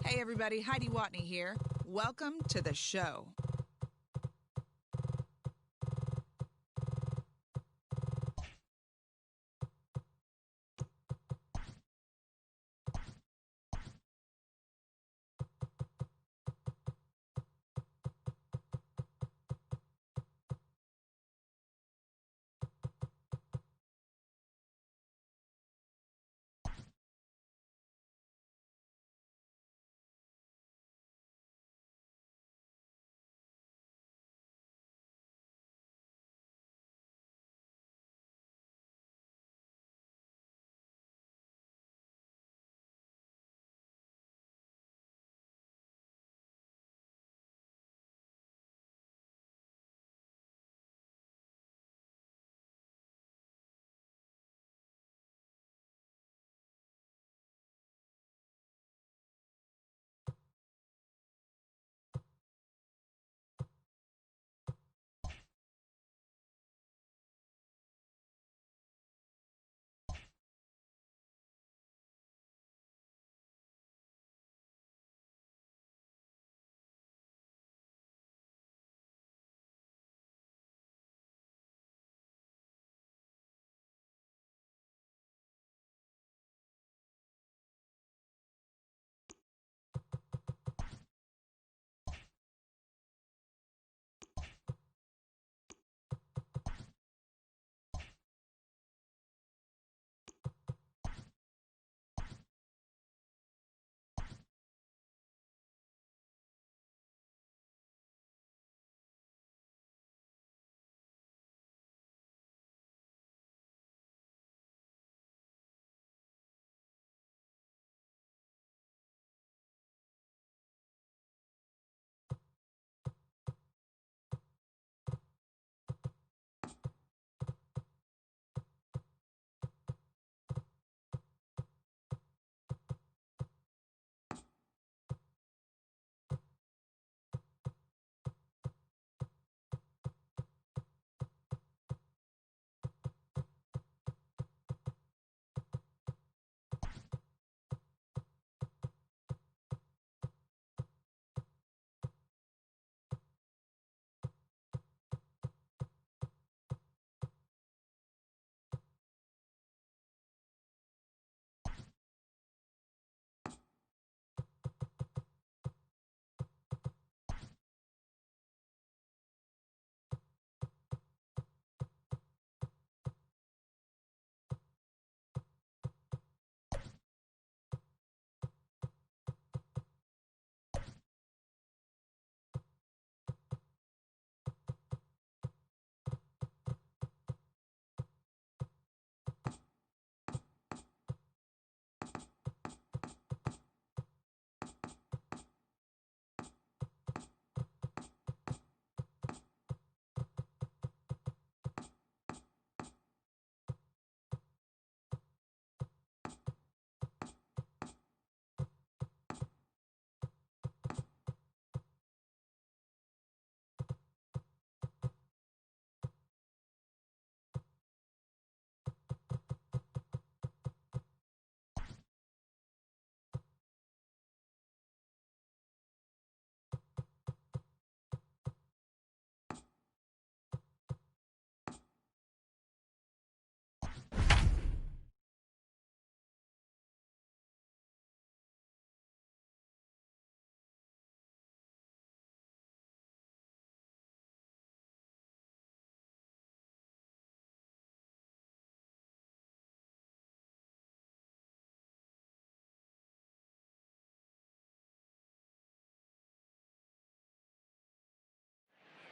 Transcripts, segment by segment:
Hey everybody, Heidi Watney here. Welcome to the show.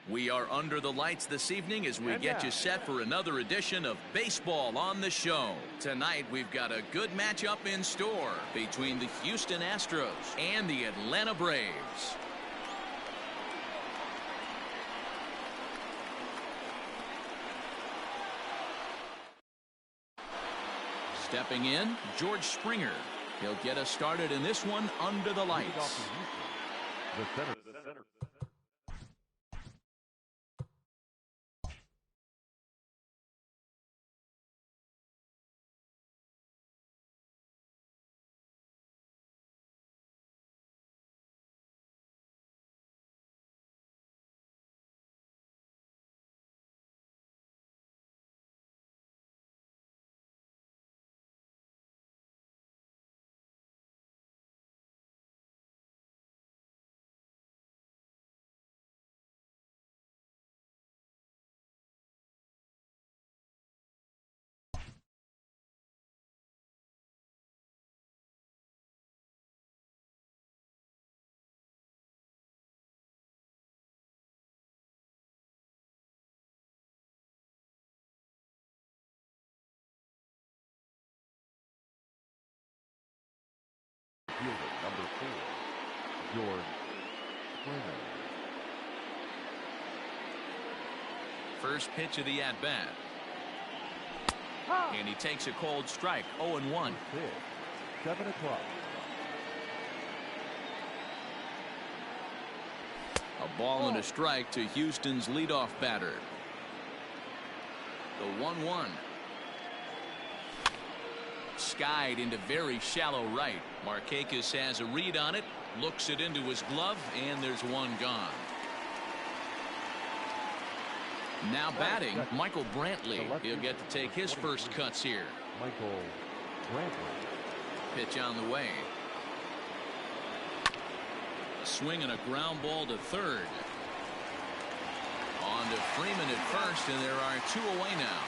We are under the lights this evening as we get you set for another edition of Baseball on the Show. Tonight, we've got a good matchup in store between the Houston Astros and the Atlanta Braves. Stepping in, George Springer. He'll get us started in this one under the lights. The center. George Springer. First pitch of the at-bat. And he takes a cold strike, 0-1. 7 o'clock. A ball and a strike to Houston's leadoff batter. The 1-1. Skied into very shallow right. Markakis has a read on it, looks it into his glove, and there's one gone. Now batting, Michael Brantley. He'll get to take his first cuts here. Michael Brantley. Pitch on the way. A swing and a ground ball to third. On to Freeman at first, and there are 2 away now.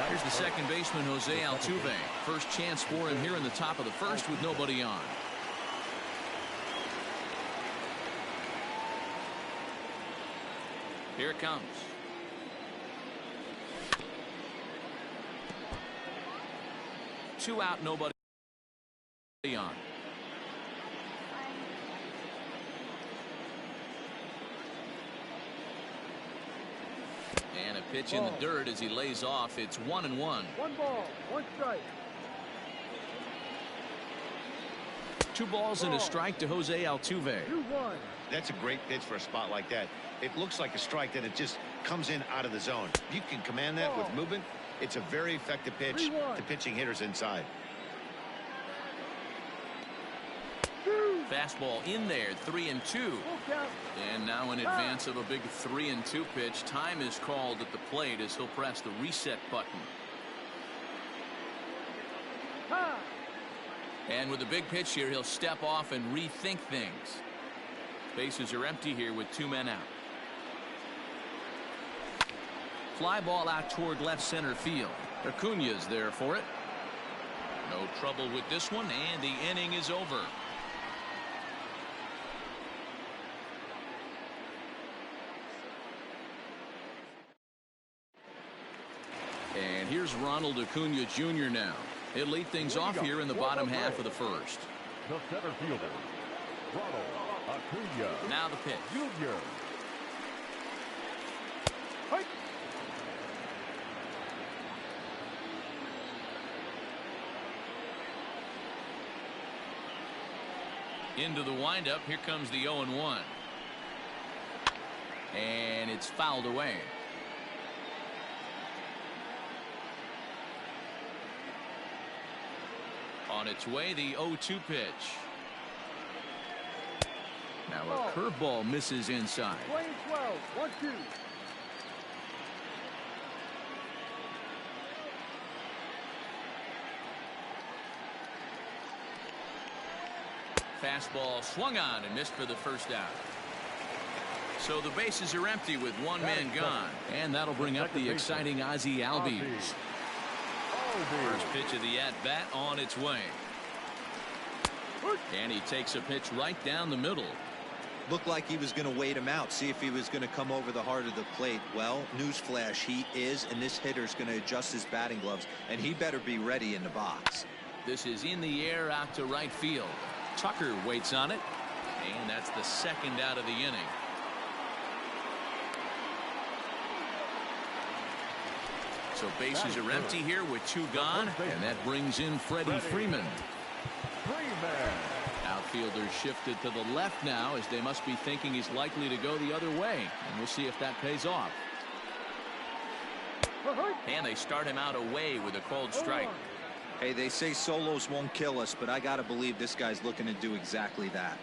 Here's the second baseman, Jose Altuve. First chance for him here in the top of the first with nobody on. Here it comes. Two out, nobody on. And a pitch in the dirt as he lays off. It's 1-1. 1 ball, 1 strike. 2 balls and a strike to Jose Altuve. 2-1. That's a great pitch for a spot like that. It looks like a strike, then it just comes in out of the zone. If you can command that with movement, it's a very effective pitch to pitching hitters inside. Fastball in there, 3-2. And now in advance of a big 3-2 pitch, time is called at the plate as he'll press the reset button. And with a big pitch here, he'll step off and rethink things. Bases are empty here with 2 men out. Fly ball out toward left center field. Acuña's there for it. No trouble with this one, and the inning is over. And here's Ronald Acuña Jr. now. He'll lead things off here in the bottom half of the first. The center fielder, Ronald Acuña. Now the pitch. Jr. Into the windup. Here comes the 0-1. And it's fouled away. On its way, the 0-2 pitch. Now a curveball misses inside. 20-12, 1-2. Fastball swung on and missed for the first out. So the bases are empty with 1 man gone. And that'll bring up the exciting Ozzie Albies. First pitch of the at-bat on its way. And he takes a pitch right down the middle. Looked like he was going to wait him out, see if he was going to come over the heart of the plate. Well, newsflash, he is, and this hitter's going to adjust his batting gloves, and he better be ready in the box. This is in the air out to right field. Tucker waits on it, and that's the second out of the inning. So bases are empty here with 2 gone, and that brings in Freddie Freeman. Outfielders shifted to the left now as they must be thinking he's likely to go the other way, and we'll see if that pays off. And they start him out away with a cold strike. Hey, they say solos won't kill us, but I got to believe this guy's looking to do exactly that.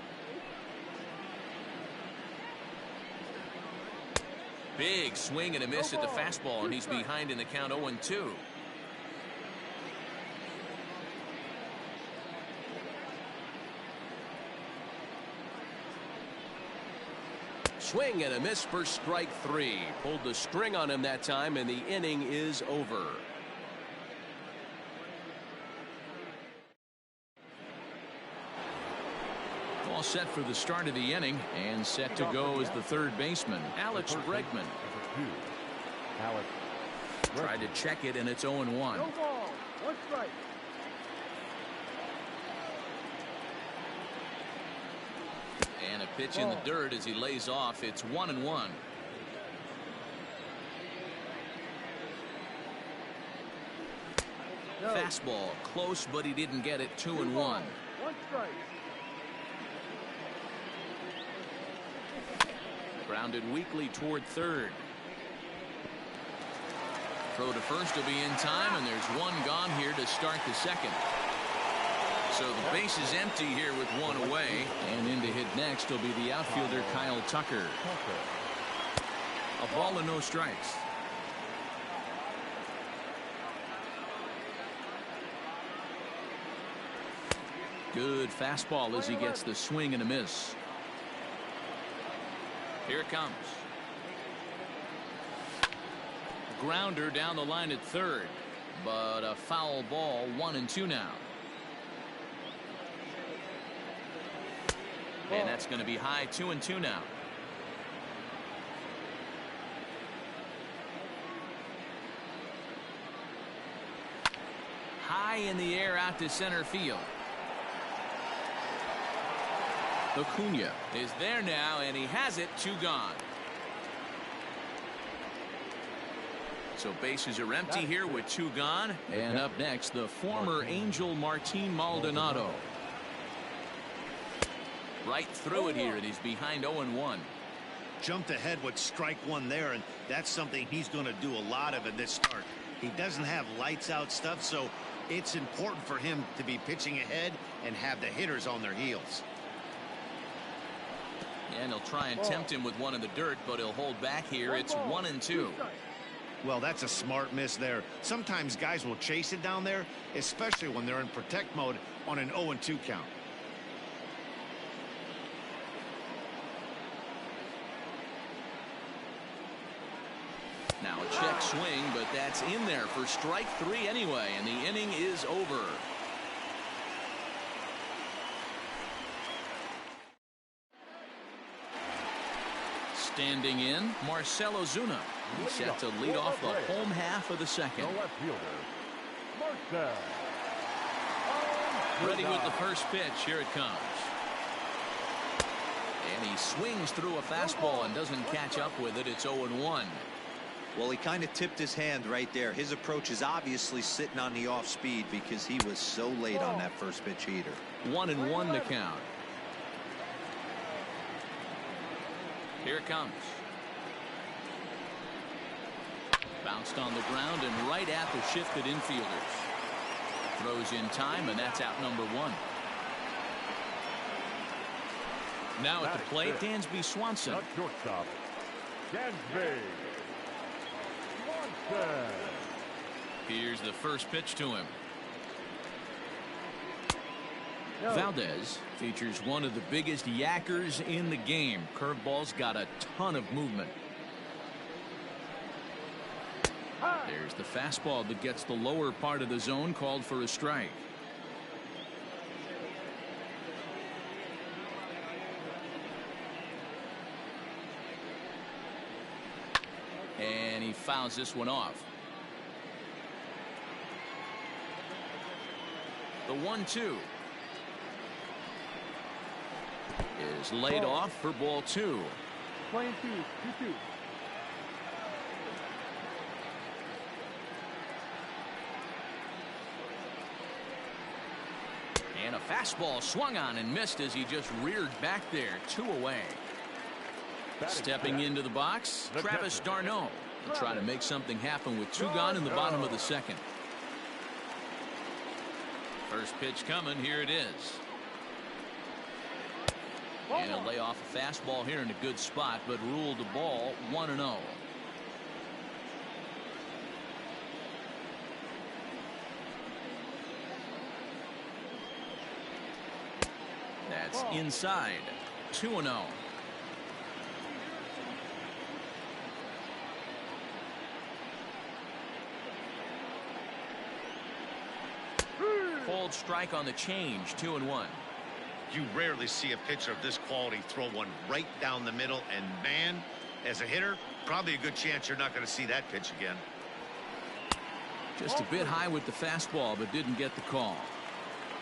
Big swing and a miss at the fastball, and he's behind in the count 0-2. Swing and a miss for strike 3. Pulled the string on him that time, and the inning is over. All set for the start of the inning, and set to go is the third baseman, Alex Bregman. Alex Tried to check it, and it's 0-1. No ball, 1 strike. pitch in the dirt as he lays off. It's 1-1. No. Fastball close, but he didn't get it. 2-1. One strike. Grounded weakly toward third. Throw to first will be in time, and there's one gone here to start the second. So the base is empty here with one away, and in to hit next will be the outfielder Kyle Tucker. A ball and no strikes. Good fastball as he gets the swing and a miss. Here it comes. Grounder down the line at third, but a foul ball. 1-2 now. And that's going to be high. 2-2 now. High in the air out to center field. Acuna is there now, and he has it. 2 gone. So bases are empty here with 2 gone. And up next, the former Angel Martin Maldonado. Right through it here, and he's behind 0-1. Jumped ahead with strike one there, and that's something he's going to do a lot of in this start. He doesn't have lights out stuff, so it's important for him to be pitching ahead and have the hitters on their heels. And he'll try and tempt him with one in the dirt, but he'll hold back here. It's 1-2. Well, that's a smart miss there. Sometimes guys will chase it down there, especially when they're in protect mode on an 0-2 count. Now a check swing, but that's in there for strike 3 anyway, and the inning is over. Standing in, Marcell Ozuna. He's set to lead off the home half of the second. The left fielder, Marcell. Ready with the first pitch. Here it comes. And he swings through a fastball and doesn't catch up with it. It's 0-1. Well, he kind of tipped his hand right there. His approach is obviously sitting on the off speed because he was so late on that first pitch heater. 1-1 to count. Here it comes. Bounced on the ground and right at the shifted infielders. Throws in time, and that's out number 1. Now at the plate, Dansby Swanson. Not shortstop, Dansby Swanson. Here's the first pitch to him. No. Valdez features one of the biggest yackers in the game. Curveball's got a ton of movement. There's the fastball that gets the lower part of the zone, called for a strike. And he fouls this one off. The 1-2 is laid off for ball 2. Playing 2, 2-2. And a fastball swung on and missed as he just reared back there. 2 away. Stepping into the box, Travis d'Arnaud will try to make something happen with 2 gone in the bottom of the second. First pitch coming. Here it is. And he'll lay off a fastball here in a good spot, but ruled the ball 1-0. That's inside. 2-0. Cold strike on the change. 2-1. You rarely see a pitcher of this quality throw one right down the middle, and man, as a hitter, probably a good chance you're not going to see that pitch again. Just a bit high with the fastball, but didn't get the call.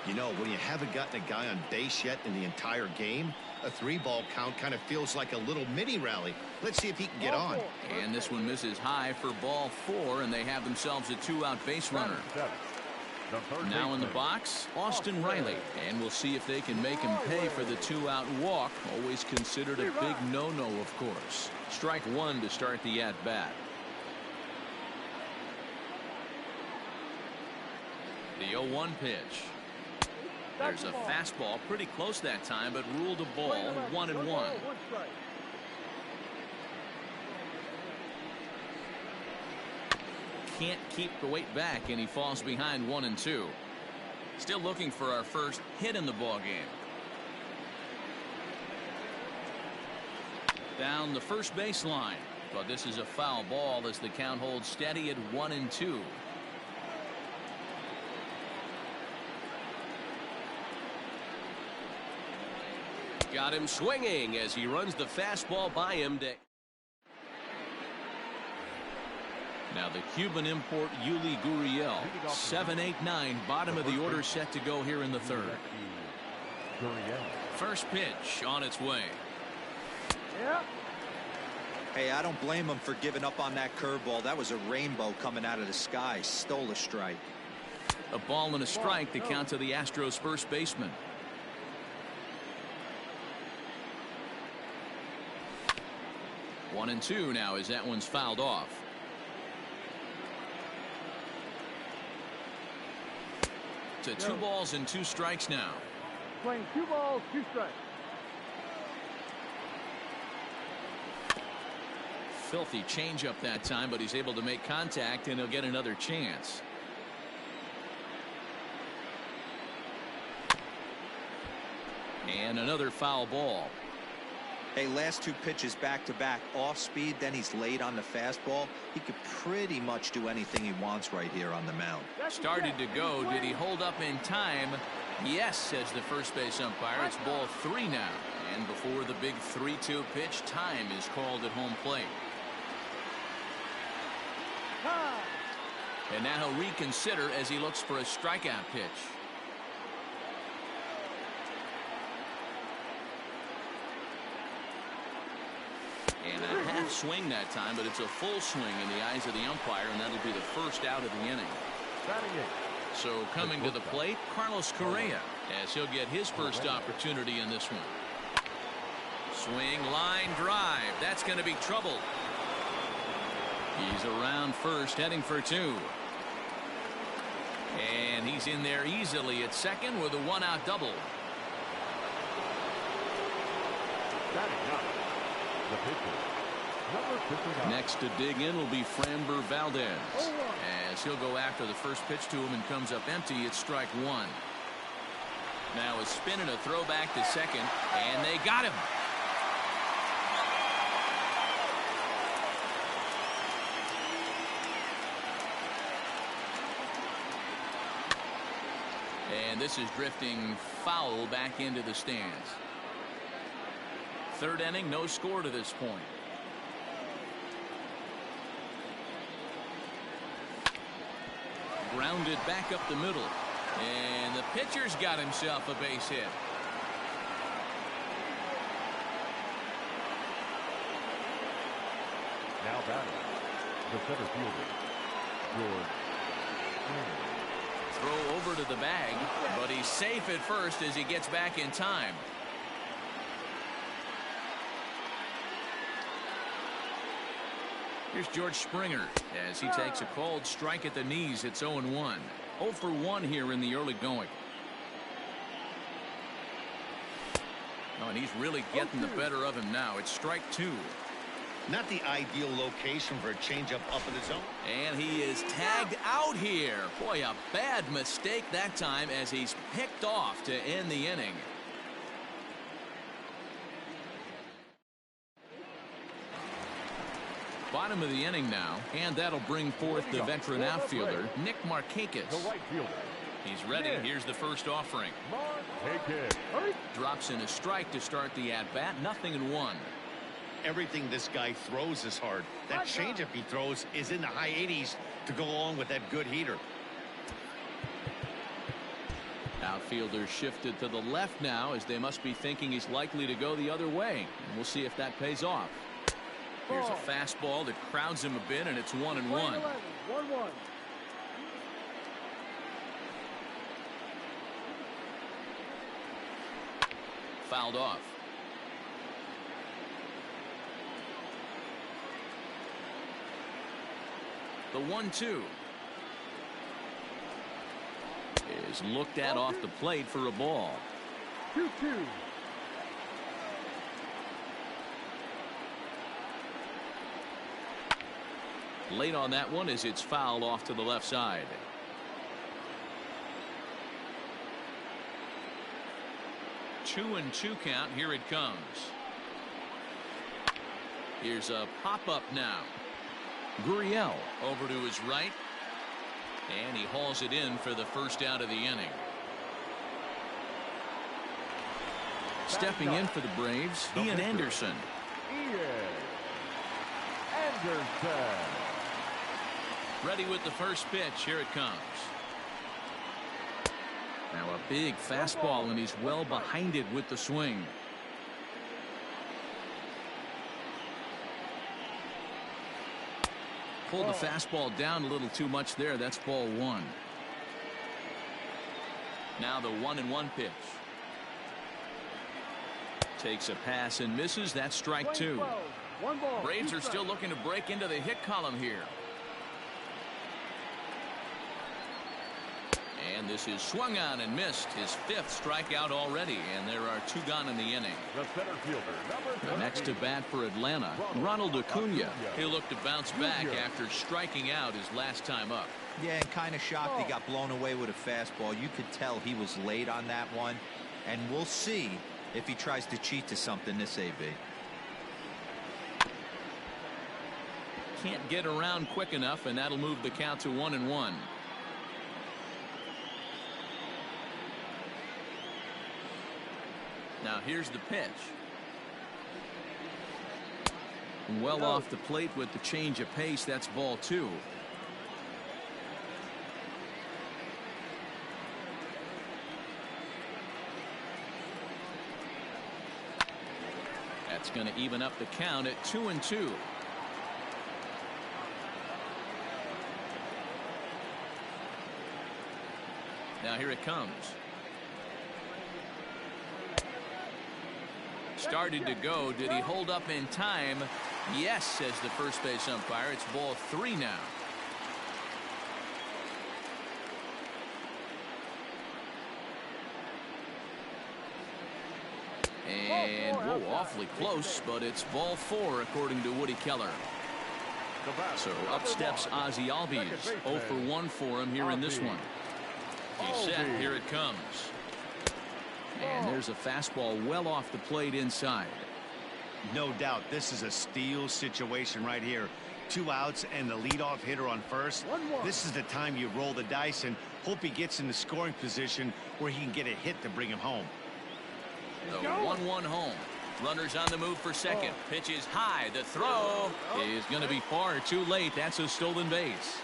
You know, when you haven't gotten a guy on base yet in the entire game, a 3-ball count kind of feels like a little mini rally. Let's see if he can get on. And this one misses high for ball 4, and they have themselves a 2-out base runner. Now in the box, Austin Riley. And we'll see if they can make him pay for the 2-out walk. Always considered a big no-no, of course. Strike 1 to start the at-bat. The 0-1 pitch. There's a fastball pretty close that time, but ruled a ball, 1-1. Can't keep the weight back, and he falls behind 1-2. Still looking for our first hit in the ball game. Down the first baseline, but this is a foul ball as the count holds steady at 1-2. Got him swinging as he runs the fastball by him. Now the Cuban import Yuli Gurriel, 7-8-9, bottom of the order, set to go here in the third. First pitch on its way. Hey, I don't blame him for giving up on that curveball. That was a rainbow coming out of the sky. Stole a strike. A ball and a strike to count to the Astros first baseman. 1-2 now as that one's fouled off. To 2 balls and 2 strikes now. Playing 2 balls, 2 strikes. Filthy changeup that time, but he's able to make contact, and he'll get another chance. And another foul ball. Hey, last 2 pitches back-to-back, off speed, then he's late on the fastball. He could pretty much do anything he wants right here on the mound. Started to go. Did he hold up in time? Yes, says the first base umpire. It's ball 3 now. And before the big 3-2 pitch, time is called at home plate. And now he'll reconsider as he looks for a strikeout pitch. And a half swing that time, but it's a full swing in the eyes of the umpire, and that'll be the first out of the inning. So coming to the plate, Carlos Correa, as he'll get his first opportunity in this one. Swing, line drive. That's going to be trouble. He's around first, heading for 2. And he's in there easily at second with a 1-out double. Next to dig in will be Framber Valdez, as he'll go after the first pitch to him and comes up empty. It's strike 1. Now a spin and a throw back to second, and they got him. And this is drifting foul back into the stands. Third inning, no score to this point. Grounded back up the middle. And the pitcher's got himself a base hit. Now batting, the center fielder, George. Throw over to the bag, but he's safe at first as he gets back in time. Here's George Springer as he takes a called strike at the knees. It's 0-1. 0 for 1 here in the early going. Oh, and he's really getting the better of him now. It's strike 2. Not the ideal location for a changeup up in the zone. And he is tagged out here. Boy, a bad mistake that time as he's picked off to end the inning. Bottom of the inning now, and that'll bring forth the veteran outfielder, Nick Markakis. The right fielder. He's ready. Here's the first offering. Drops in a strike to start the at-bat. 0-1. Everything this guy throws is hard. That changeup he throws is in the high 80s to go along with that good heater. Outfielder shifted to the left now, as they must be thinking he's likely to go the other way. And we'll see if that pays off. Here's a fastball that crowds him a bit, and it's 1-1. 1-1. Fouled off. The 1-2 is looked at off the plate for a ball. 2-2. Late on that one as it's fouled off to the left side. Two and two count. Here it comes. Here's a pop-up now. Gurriel over to his right. And he hauls it in for the first out of the inning. Stepping in for the Braves, Ian Anderson. Ian Anderson. Ready with the first pitch. Here it comes. Now a big fastball, and he's well behind it with the swing. Pulled the fastball down a little too much there. That's ball one. Now the 1-1 pitch. Takes a pass and misses. That's strike two. Braves are still looking to break into the hit column here. And this is swung on and missed. His fifth strikeout already, and there are two gone in the inning. The center fielder, number Next to bat for Atlanta, Ronald Acuna. He'll look to bounce back after striking out his last time up. Yeah, and kind of shocked he got blown away with a fastball. You could tell he was late on that one, and we'll see if he tries to cheat to something this AB. Can't get around quick enough, and that'll move the count to 1-1. Now here's the pitch. Well off the plate with the change of pace. That's ball two. That's going to even up the count at 2-2. Now here it comes. Started to go. Did he hold up in time? Yes, says the first base umpire. It's ball three now. And whoa, awfully close, but it's ball four according to Woody Keller. So up steps Ozzie Albies. 0 for 1 for him here in this one. He's set. Here it comes. And there's a fastball well off the plate inside. No doubt this is a steal situation right here. 2 outs and the leadoff hitter on first. This is the time you roll the dice and hope he gets in the scoring position where he can get a hit to bring him home. The 1-1 home. Runners on the move for second. Pitch is high. The throw is going to be far too late. That's a stolen base.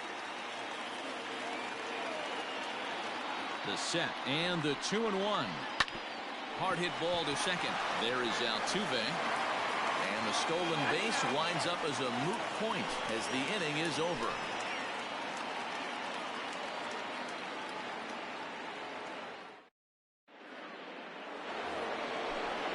The set and the 2-1. Hard hit ball to second. There is Altuve. And the stolen base winds up as a moot point as the inning is over.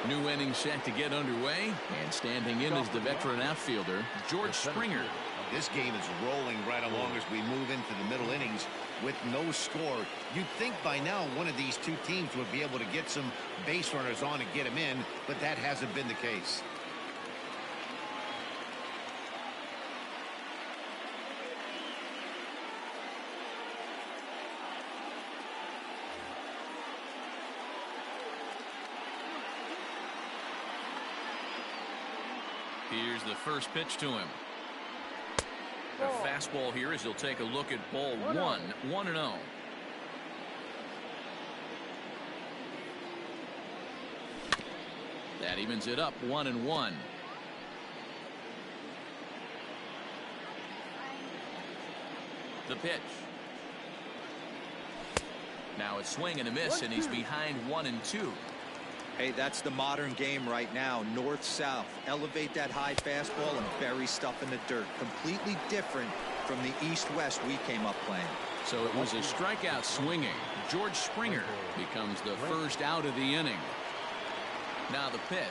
New inning set to get underway, and standing in is the veteran outfielder, George Springer. This game is rolling right along as we move into the middle innings with no score. You'd think by now one of these two teams would be able to get some base runners on and get them in, but that hasn't been the case. Here's the first pitch to him. A fastball here as he'll take a look at ball one. 1-0. That evens it up 1-1. The pitch. Now a swing and a miss, and he's behind 1-2. Hey, that's the modern game right now. North-south. Elevate that high fastball and bury stuff in the dirt. Completely different from the east-west we came up playing. So it was a strikeout swinging. George Springer becomes the first out of the inning. Now the pitch.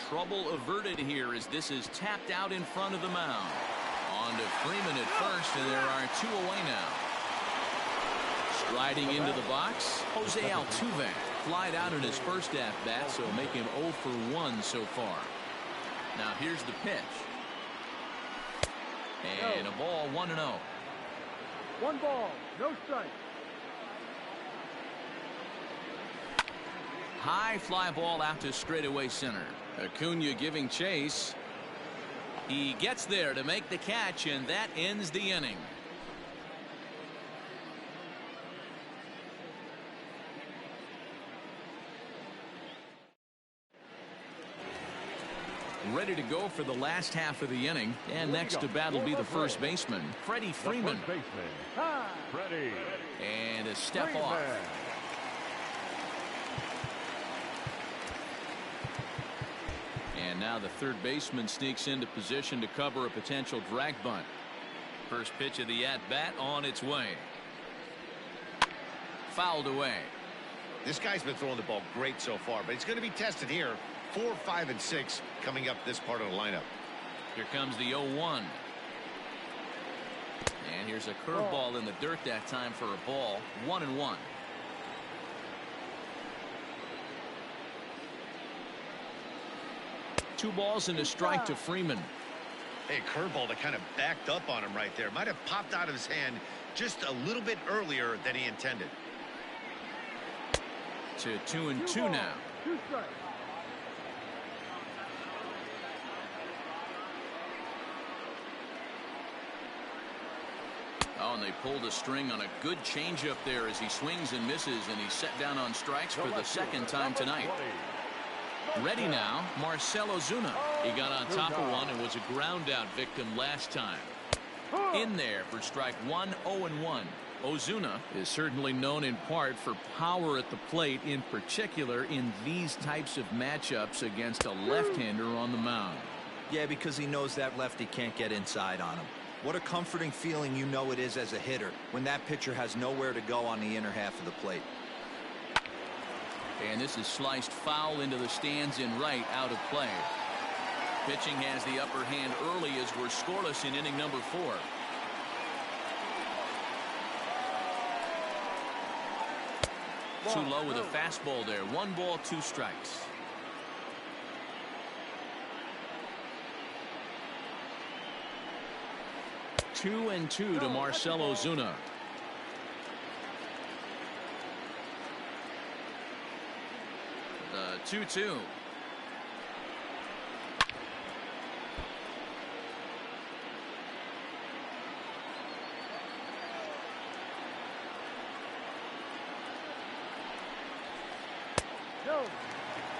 Trouble averted here as this is tapped out in front of the mound. On to Freeman at first, and there are 2 away now. Striding into the box, Jose Altuve. Flied out in his first at-bat, so make him 0 for 1 so far. Now here's the pitch. And a ball, 1-0. 1 ball, no strike. High fly ball out to straightaway center. Acuna giving chase. He gets there to make the catch, and that ends the inning. Ready to go for the last half of the inning, and next to bat will be the first baseman, Freddie Freeman. Freddie. And a step off. And now the third baseman sneaks into position to cover a potential drag bunt. First pitch of the at-bat on its way. Fouled away. This guy's been throwing the ball great so far, but he's going to be tested here. 4, 5, and 6 coming up this part of the lineup. Here comes the 0-1. And here's a curveball in the dirt that time for a ball. 1-1. Two balls and a strike to Freeman. Hey, curveball that kind of backed up on him right there. Might have popped out of his hand just a little bit earlier than he intended. To 2-2 now. 2 strikes. Oh, and they pulled a string on a good changeup there as he swings and misses, and he's set down on strikes for the second time tonight. Ready now, Marcell Ozuna. He got on top of one and was a ground out victim last time. In there for strike 1, 0-1. Ozuna is certainly known in part for power at the plate, in particular in these types of matchups against a left-hander on the mound. Yeah, because he knows that lefty can't get inside on him. What a comforting feeling you know it is as a hitter when that pitcher has nowhere to go on the inner half of the plate. And this is sliced foul into the stands in right, out of play. Pitching has the upper hand early as we're scoreless in inning number 4. Too low with a fastball there. 1 ball, 2 strikes. Two and 2 to Marcell Ozuna. The 2-2.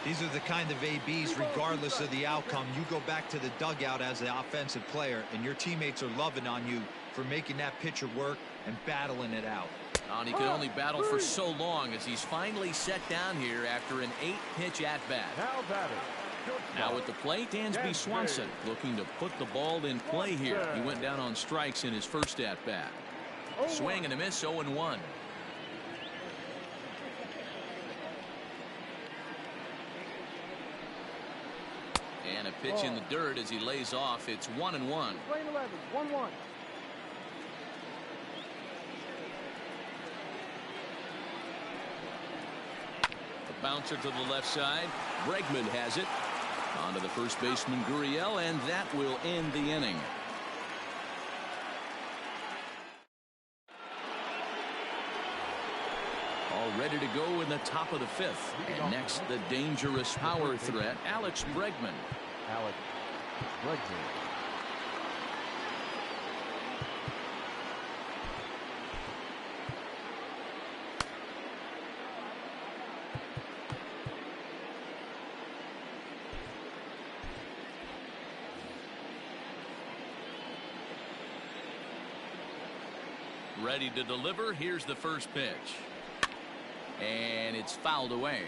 These are the kind of ABs, regardless of the outcome. You go back to the dugout as the offensive player, and your teammates are loving on you for making that pitcher work and battling it out. And he could only battle for so long as he's finally set down here after an 8-pitch at-bat. Now at the plate, Dansby Swanson looking to put the ball in play here. He went down on strikes in his first at-bat. Swing and a miss, 0-1. And a pitch in the dirt as he lays off. It's 1-1. Lane 11, 1-1. A bouncer to the left side. Bregman has it. On to the first baseman, Gurriel, and that will end the inning. All ready to go in the top of the 5th. And next, the dangerous power threat, Alex Bregman. Alex Bregman. Ready to deliver. Here's the first pitch. And it's fouled away.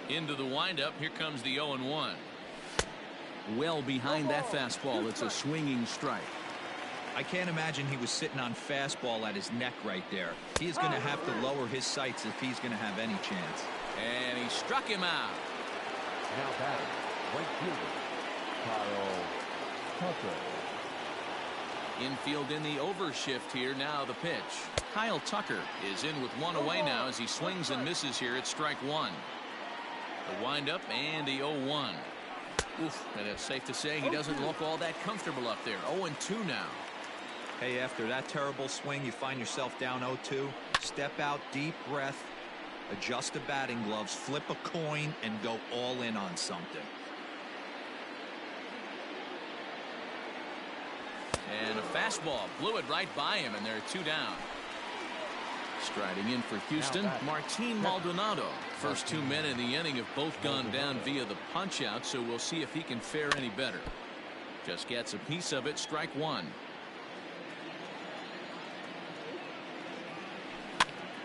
Into the windup. Here comes the 0-1. Well behind that fastball. It's a swinging strike. I can't imagine he was sitting on fastball at his neck right there. He is going to have to lower his sights if he's going to have any chance. And he struck him out. Now batting, right fielder, Kyle Tucker. Infield in the overshift here. Now the pitch. Kyle Tucker is in with one away now as he swings and misses here at strike one. The windup and the 0-1. Oof, and it's safe to say he doesn't look all that comfortable up there. 0-2 now. Hey, after that terrible swing, you find yourself down 0-2. Step out, deep breath, adjust the batting gloves, flip a coin, and go all in on something. And a fastball blew it right by him, and there are two down. Striding in for Houston, Martin Maldonado. First 2 men in the inning have both gone down via the punch out, so we'll see if he can fare any better. Just gets a piece of it. Strike one.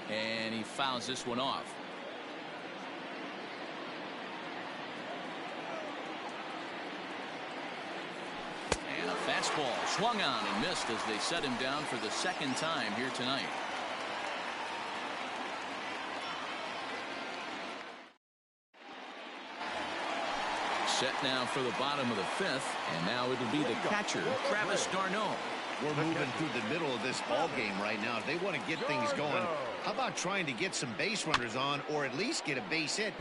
And he fouls this one off. And a fastball swung on and missed as they set him down for the second time here tonight. Set now for the bottom of the fifth, and now it'll be the catcher, Travis d'Arnaud. We're moving through the middle of this ball game right now. If they want to get things going, how about trying to get some base runners on or at least get a base hit?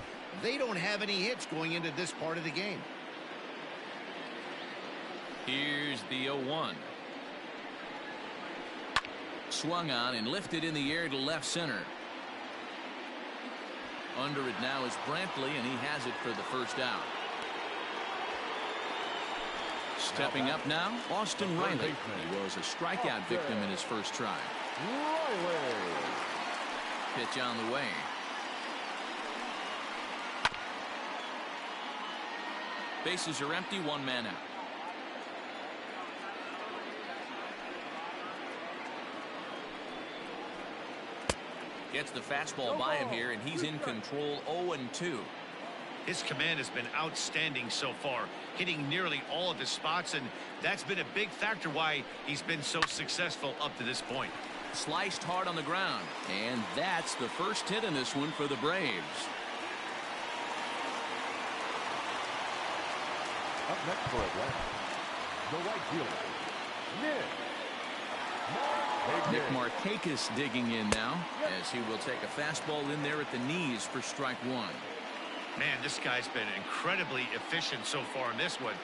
They don't have any hits going into this part of the game. Here's the 0-1. Swung on and lifted in the air to left center. Under it now is Brantley, and he has it for the first out. Stepping up now, Austin Riley. He was a strikeout victim in his first try. Pitch on the way. Bases are empty, one man out. Gets the fastball by him here, and he's in control. 0-2. His command has been outstanding so far, hitting nearly all of his spots, and that's been a big factor why he's been so successful up to this point. Sliced hard on the ground, and that's the first hit in this one for the Braves. Up next for Atlanta, the right fielder, Nick Markakis digging in now as he will take a fastball in there at the knees for strike one. Man, this guy's been incredibly efficient so far in this one,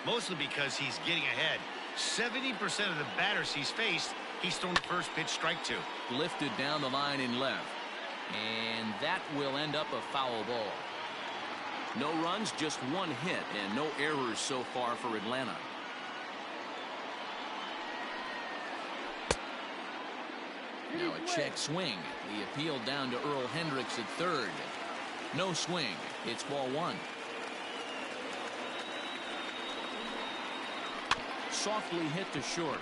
mostly because he's getting ahead. 70% of the batters he's faced, he's thrown the first pitch strike to. Lifted down the line in left, and that will end up a foul ball. No runs, just one hit, and no errors so far for Atlanta. Now a check swing. The appeal down to Earl Hendricks at third. No swing. It's ball one. Softly hit to short.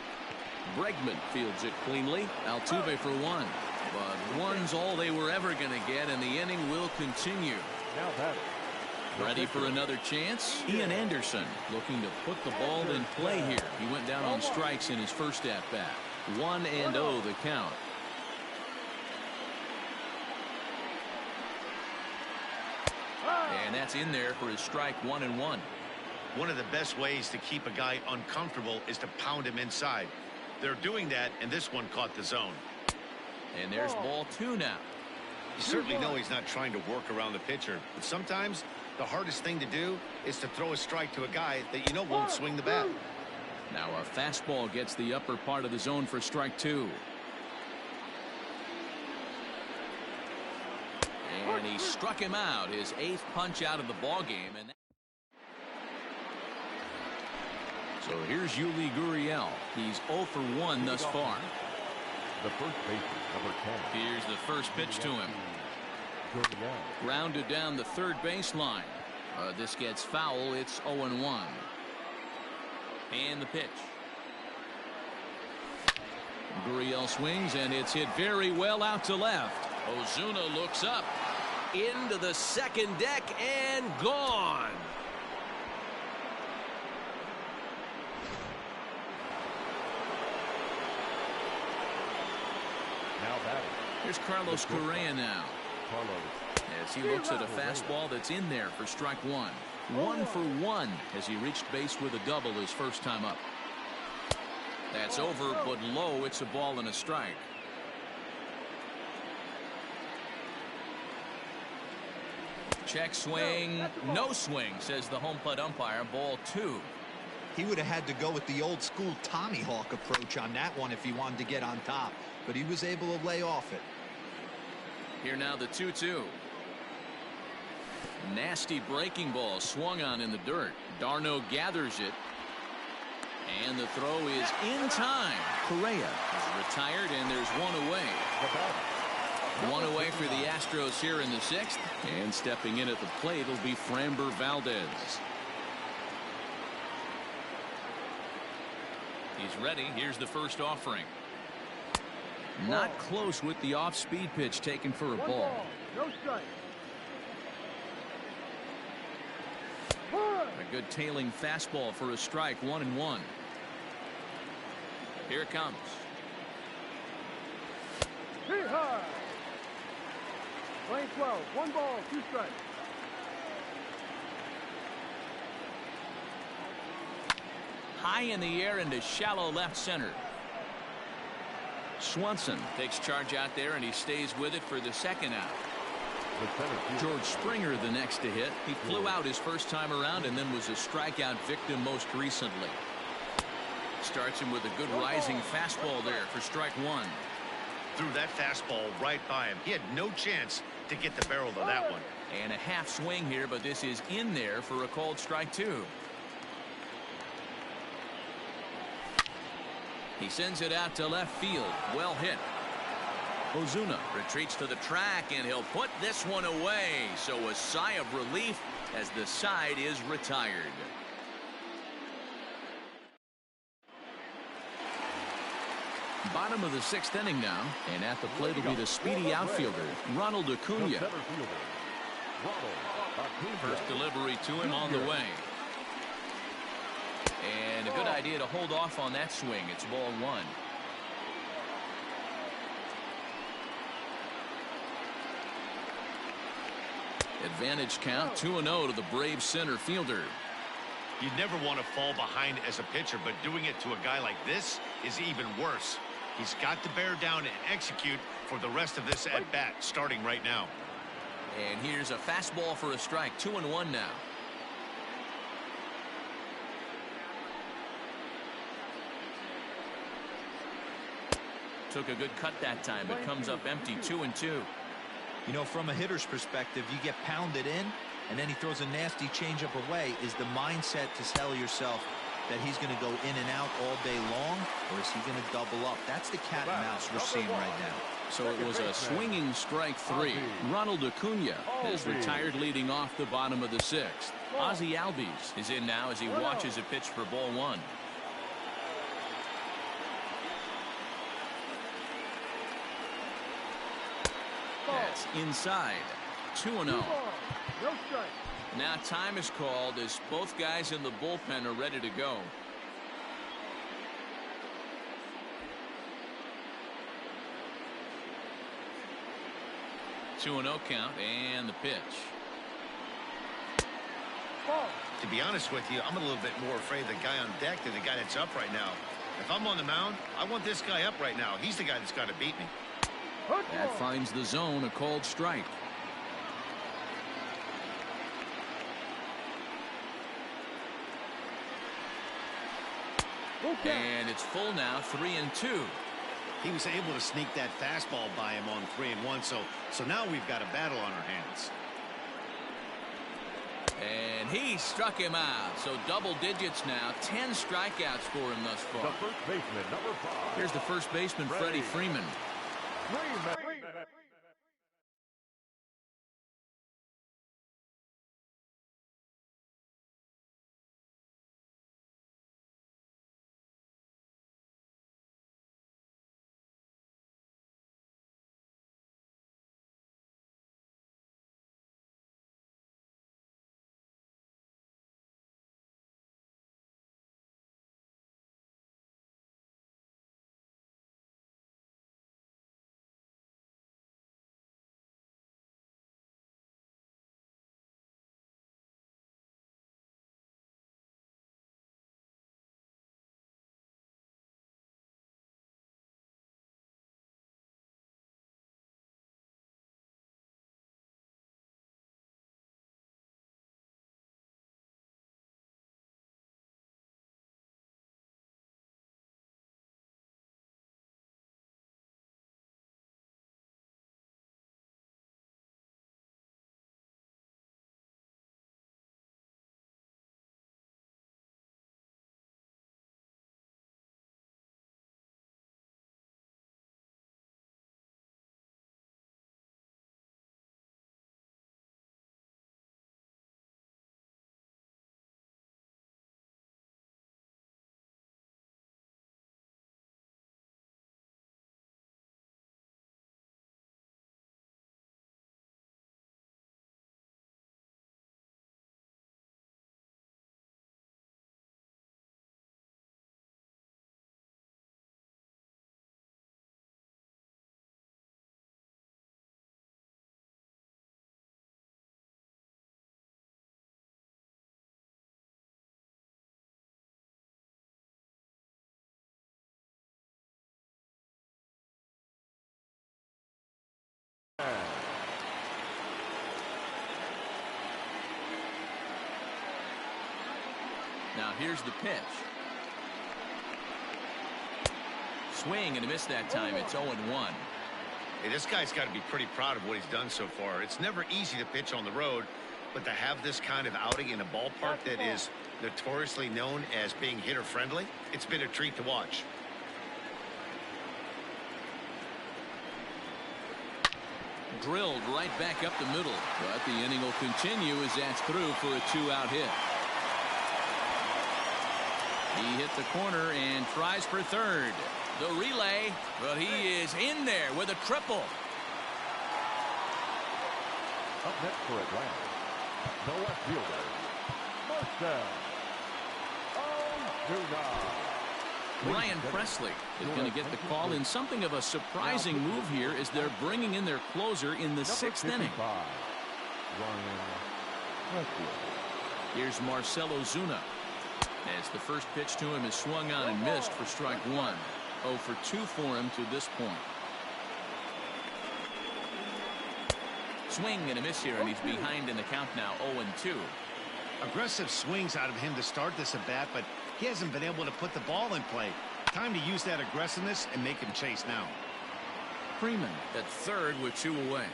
Bregman fields it cleanly. Altuve for one. But one's all they were ever going to get, and the inning will continue. Now batting. Ready for another chance? Ian Anderson looking to put the ball in play here. He went down on strikes in his first at-bat. 1-0 the count. And that's in there for his strike 1-1. One of the best ways to keep a guy uncomfortable is to pound him inside. They're doing that, and this one caught the zone. And there's ball two now. You certainly know he's not trying to work around the pitcher, but sometimes the hardest thing to do is to throw a strike to a guy that you know won't swing the bat. Now a fastball gets the upper part of the zone for strike two. And he struck him out, his 8th punch out of the ball game. And so here's Yuli Gurriel. He's 0 for 1 thus far. The first baseman, number 10. Here's the first pitch to him. Grounded down the third baseline. This gets foul. It's 0-1. And the pitch. Gurriel swings, and it's hit very well out to left. Ozuna looks up into the second deck and gone. Now batting. Here's Carlos Correa now. As he looks at a fastball that's in there for strike one. 1 for 1 as he reached base with a double his first time up. That's over, but low. It's a ball and a strike. Check swing. No swing, says the home plate umpire. Ball 2. He would have had to go with the old school Tommy Hawk approach on that one if he wanted to get on top, but he was able to lay off it. Here now the 2-2. Nasty breaking ball swung on in the dirt. Darno gathers it. And the throw is in time. Correa is retired, and there's one away. One away for the Astros here in the 6th. And stepping in at the plate will be Framber Valdez. He's ready. Here's the first offering. Not close with the off-speed pitch taken for a ball. No strike. A good tailing fastball for a strike. 1-1. Here it comes. Hit hard. Playing 12. 1 ball, 2 strikes. High in the air into shallow left center. Swanson takes charge out there, and he stays with it for the second out. George Springer the next to hit. He flew out his first time around and then was a strikeout victim most recently. Starts him with a good rising fastball there for strike 1. Threw that fastball right by him. He had no chance to get the barrel to that one. And a half swing here, but this is in there for a called strike 2. He sends it out to left field. Well hit. Ozuna retreats to the track, and he'll put this one away. So a sigh of relief as the side is retired. Bottom of the 6th inning now, and at the plate will be the speedy outfielder, Ronald Acuna. First delivery to him on the way. And a good idea to hold off on that swing. It's ball 1. Advantage count 2-0 to the Braves center fielder. You never want to fall behind as a pitcher, but doing it to a guy like this is even worse. He's got to bear down and execute for the rest of this at bat, starting right now. And here's a fastball for a strike. 2-1 now. Took a good cut that time. It comes up empty. 2-2. You know, from a hitter's perspective, you get pounded in, and then he throws a nasty changeup away. Is the mindset to tell yourself that he's going to go in and out all day long, or is he going to double up? That's the cat and mouse we're seeing right now. So it was a swinging strike 3. Ronald Acuna is retired leading off the bottom of the 6th. Ozzie Albies is in now as he watches a pitch for ball 1. That's inside. 2-0. No strike. Now time is called as both guys in the bullpen are ready to go. Two and 0 count, and the pitch. To be honest with you, I'm a little bit more afraid of the guy on deck than the guy that's up right now. If I'm on the mound, I want this guy up right now. He's the guy that's got to beat me. That finds the zone, a called strike. And it's full now, 3-2. He was able to sneak that fastball by him on 3-1, so now we've got a battle on our hands. And he struck him out. So double digits now. 10 strikeouts for him thus far. The first baseman, number 5. Here's the first baseman, Freddie Freeman. Now here's the pitch. Swing and a miss that time. It's 0-1. Hey, this guy's got to be pretty proud of what he's done so far. It's never easy to pitch on the road, but to have this kind of outing in a ballpark that is notoriously known as being hitter-friendly, it's been a treat to watch. Drilled right back up the middle, but the inning will continue as that's through for a 2-out hit. He hit the corner and tries for third. The relay, but he is in there with a triple. Up next for Atlanta, the left fielder, Marcell Ozuna. Ryan Presley is going to get the call in something of a surprising move here as they're bringing in their closer in the 6th inning. Here's Marcell Ozuna. As the first pitch to him is swung on and missed for strike 1. 0 for 2 for him to this point. Swing and a miss here, and he's behind in the count now, 0-2. Aggressive swings out of him to start this at bat, but he hasn't been able to put the ball in play. Time to use that aggressiveness and make him chase now. Freeman at third with 2 away.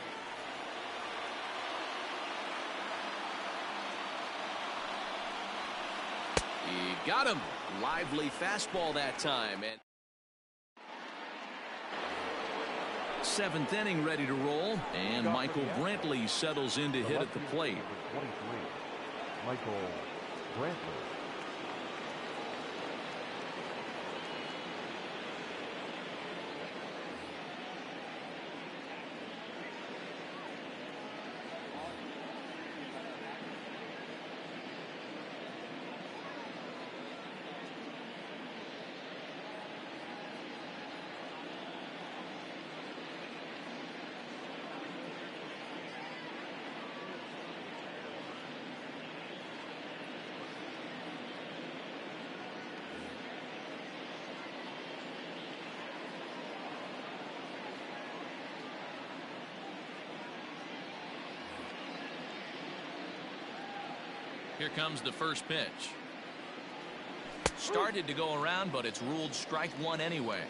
He got him. Lively fastball that time. And 7th inning ready to roll, and Michael Brantley settles in to hit at the plate. 23, Michael Brantley. Here comes the first pitch. Started to go around, but it's ruled strike 1 anyway.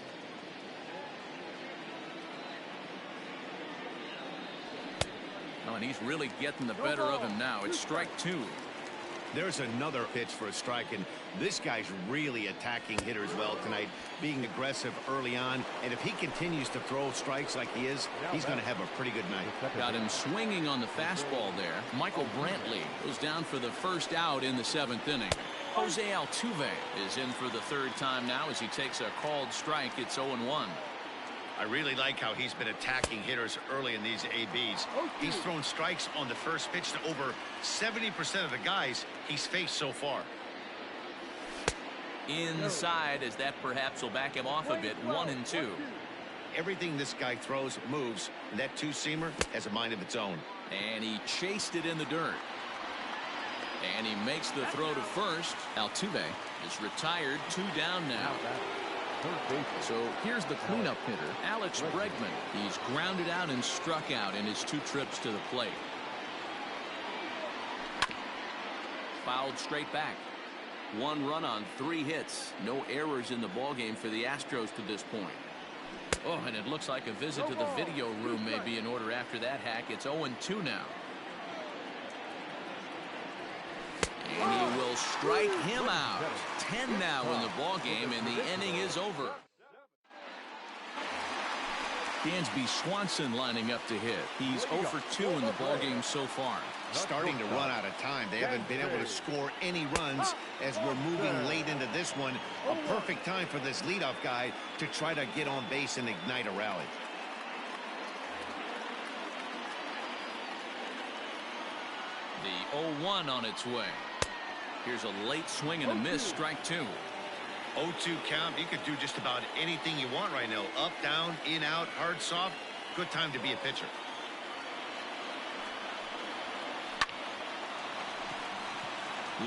Oh, and he's really getting the better of him now. It's strike 2. There's another pitch for a strike, and this guy's really attacking hitters well tonight, being aggressive early on, and if he continues to throw strikes like he is, he's going to have a pretty good night. Got him swinging on the fastball there. Michael Brantley goes down for the first out in the 7th inning. Jose Altuve is in for the 3rd time now as he takes a called strike. It's 0-1. I really like how he's been attacking hitters early in these ABs. He's thrown strikes on the first pitch to over 70% of the guys he's faced so far. Inside, as that perhaps will back him off a bit. 1-2. Everything this guy throws moves, and that two-seamer has a mind of its own. And he chased it in the dirt. And he makes the throw to first. Altuve is retired. 2 down now. So here's the cleanup hitter, Alex Bregman. He's grounded out and struck out in his 2 trips to the plate. Fouled straight back. 1 run on 3 hits. No errors in the ballgame for the Astros to this point. Oh, and it looks like a visit to the video room may be in order after that hack. It's 0-2 now. And he will strike him out. 10 now in the ballgame, and the inning is over. Dansby Swanson lining up to hit. He's 0 for 2 in the ballgame so far. Starting to run out of time. They haven't been able to score any runs as we're moving late into this one. A perfect time for this leadoff guy to try to get on base and ignite a rally. The 0-1 on its way. Here's a late swing and a miss, strike 2. 0-2 count. You could do just about anything you want right now. Up, down, in, out, hard, soft. Good time to be a pitcher.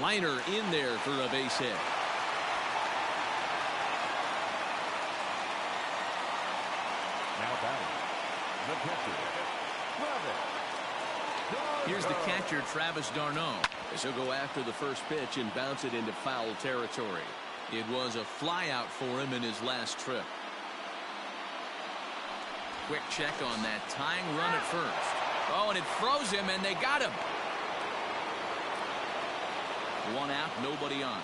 Liner in there for a base hit. Now batting, the pitcher, Here's the catcher, Travis d'Arnaud, as he'll go after the first pitch and bounce it into foul territory. It was a flyout for him in his last trip. Quick check on that tying run at first. Oh, and it froze him, and they got him. One out, nobody on.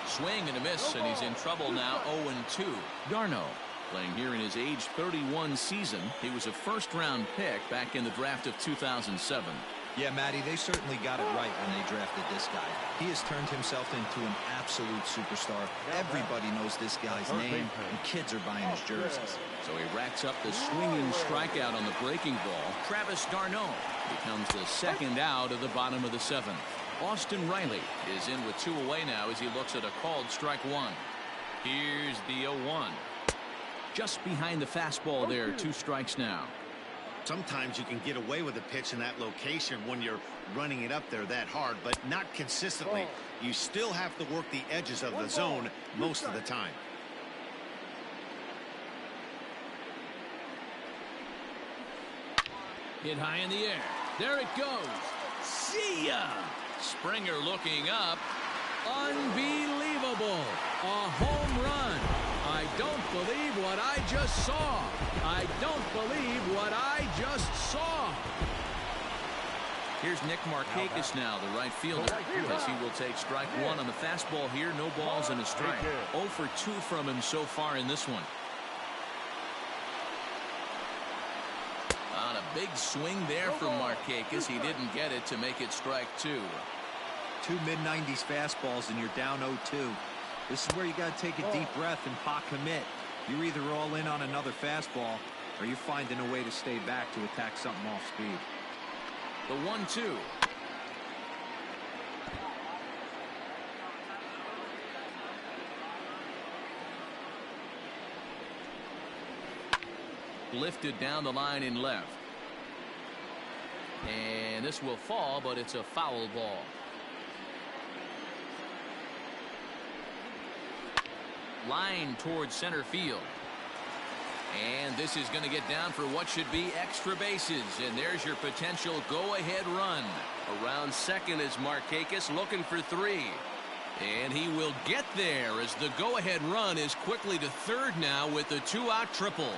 Swing and a miss, and he's in trouble now. 0-2. d'Arnaud, playing here in his age 31 season. He was a first-round pick back in the draft of 2007. Yeah, Matty, they certainly got it right when they drafted this guy. He has turned himself into an absolute superstar. Everybody knows this guy's name, and kids are buying his jerseys. So he racks up the swinging strikeout on the breaking ball. Travis d'Arnaud becomes the second out of the bottom of the seventh. Austin Riley is in with 2 away now as he looks at a called strike one. Here's the 0-1. Just behind the fastball there, 2 strikes now. Sometimes you can get away with a pitch in that location when you're running it up there that hard, but not consistently. You still have to work the edges of the zone most of the time. Hit high in the air. There it goes. See ya! Springer looking up. Unbelievable. A home run. I don't believe what I just saw. I don't believe what I just saw. Here's Nick Markakis now, the right fielder, as he will take strike one on the fastball here. No balls and a strike. 0 for 2 from him so far in this one. On a big swing there from Markakis. He didn't get it to make it strike 2. 2 mid-90s fastballs and you're down 0-2. This is where you got to take a deep breath and pot commit. You're either all in on another fastball or you're finding a way to stay back to attack something off speed. The 1-2. Lifted down the line in left. And this will fall, but it's a foul ball. Line towards center field. And this is going to get down for what should be extra bases. And there's your potential go-ahead run. Around second is Markakis looking for 3. And he will get there as the go-ahead run is quickly to third now with the 2-out triple.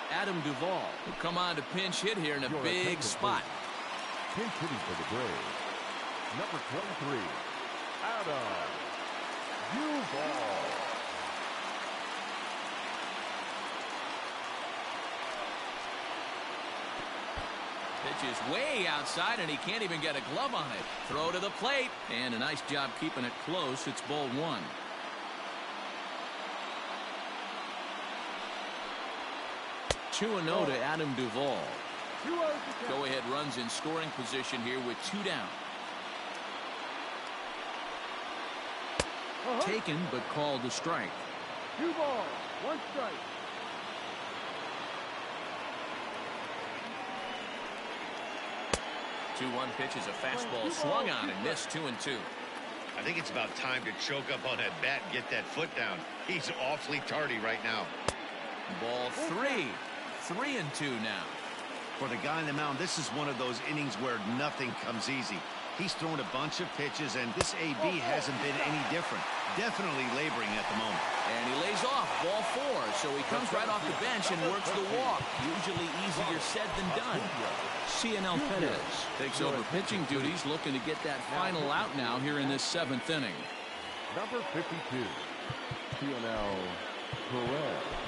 Adam Duvall will come on to pinch hit here in a big spot. Pinch hitting for the Braves, number 23, Adam Duvall. Pitch is way outside, and he can't even get a glove on it. Throw to the plate, and a nice job keeping it close. It's ball 1. Two 2-0 to Adam Duvall. Go-ahead runs in scoring position here with 2 down. Taken, but called a strike. 2 balls, 1 strike. Two-one pitch is a fastball swung on and missed. 2-2. I think it's about time to choke up on that bat and get that foot down. He's awfully tardy right now. Ball 3. 3-2 now. For the guy on the mound, this is one of those innings where nothing comes easy. He's thrown a bunch of pitches, and this AB hasn't been any different. Definitely laboring at the moment. And he lays off. Ball 4. So he comes right off the bench and works the walk. Usually easier said than done. Cianel Perez takes over pitching duties, looking to get that final out now here in this 7th inning. Number 52, Cianel Perez.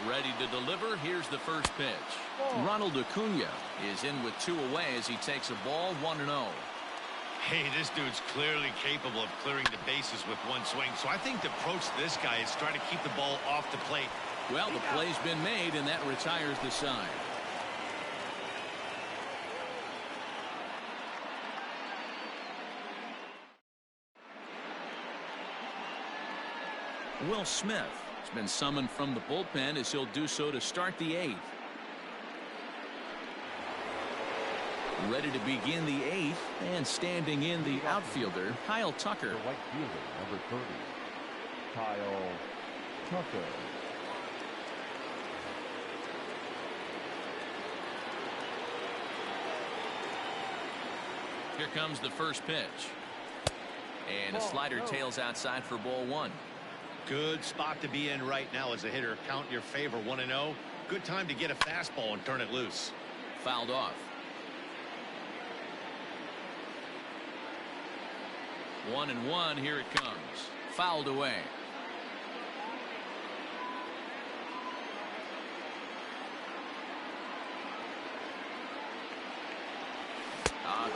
Ready to deliver. Here's the first pitch. Ronald Acuna is in with 2 away as he takes a ball. 1-0. Hey, this dude's clearly capable of clearing the bases with one swing. So I think the approach to this guy is trying to keep the ball off the plate. Well, the play's been made, and that retires the side. Will Smith has been summoned from the bullpen as he'll do so to start the 8th. Ready to begin the 8th, and standing in the outfielder, Kyle Tucker. The right fielder, number 30, Kyle Tucker. Here comes the first pitch. And a slider tails outside for ball 1. Good spot to be in right now as a hitter. Count your favor, 1-0. Good time to get a fastball and turn it loose. Fouled off. 1-1. Here it comes. Fouled away.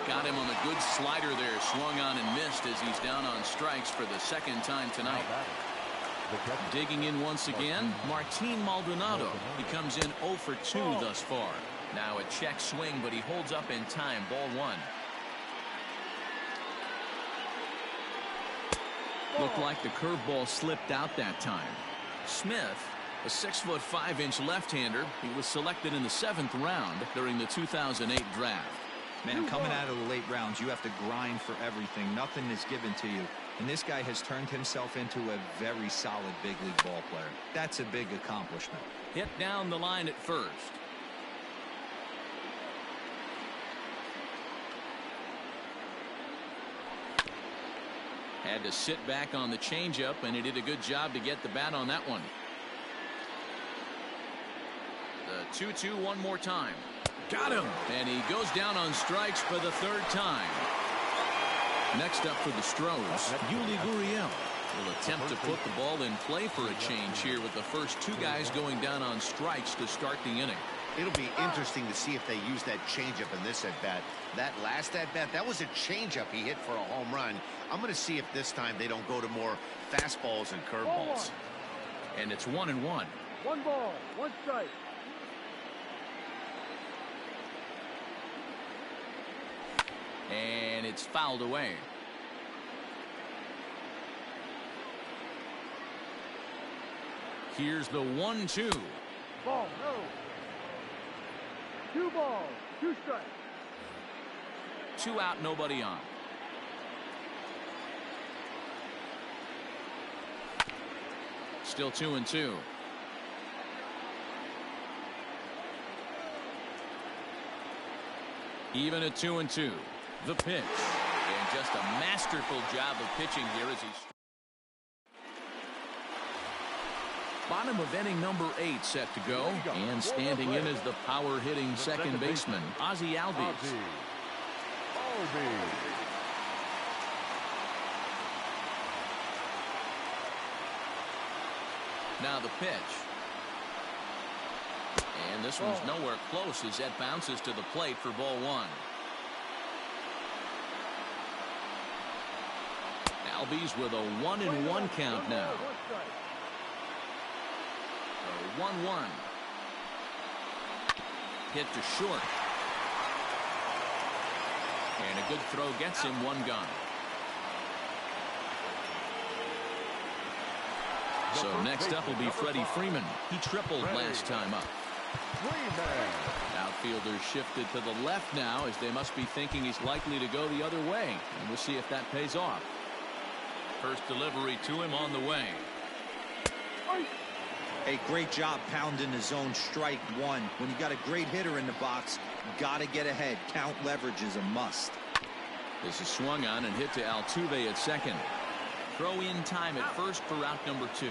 Got him on a good slider there. Swung on and missed as he's down on strikes for the second time tonight. Digging in once again, Martin Maldonado. He comes in 0 for 2 thus far. Now a check swing, but he holds up in time. Ball 1. Looked like the curveball slipped out that time. Smith, a 6'5" left-hander. He was selected in the 7th round during the 2008 draft. Man, coming out of the late rounds, you have to grind for everything. Nothing is given to you. And this guy has turned himself into a very solid big league ball player. That's a big accomplishment. Hit down the line at first. Had to sit back on the changeup, and he did a good job to get the bat on that one. The 2-2 one more time. Got him. And he goes down on strikes for the 3rd time. Next up for the Stros, Yuli Gurriel will attempt to put the ball in play for a change here with the first 2 guys going down on strikes to start the inning. It'll be interesting to see if they use that changeup in this at-bat. That last at-bat, that was a changeup he hit for a home run. I'm going to see if this time they don't go to more fastballs and curveballs. And it's 1-1. 1 ball, 1 strike. And it's fouled away. Here's the 1-2. Ball, no. 2 balls, 2 strikes. 2 out, nobody on. Still 2-2. Even at 2-2. The pitch. And just a masterful job of pitching here as he's bottom of inning number 8 set to go. And standing in is the power hitting second baseman, Ozzie Albies. Now the pitch. And this one's nowhere close as that bounces to the plate for ball 1. Albies with a 1-1 count now. 1-1. Hit to short. And a good throw gets him 1 gone. So next up will be Freddie Freeman. He tripled last time up. Outfielders shifted to the left now as they must be thinking he's likely to go the other way. And we'll see if that pays off. First delivery to him on the way. Hey, great job pounding the zone. Strike 1. When you got a great hitter in the box, got to get ahead. Count leverage is a must. This is swung on and hit to Altuve at second. Throw in time at first for out number 2.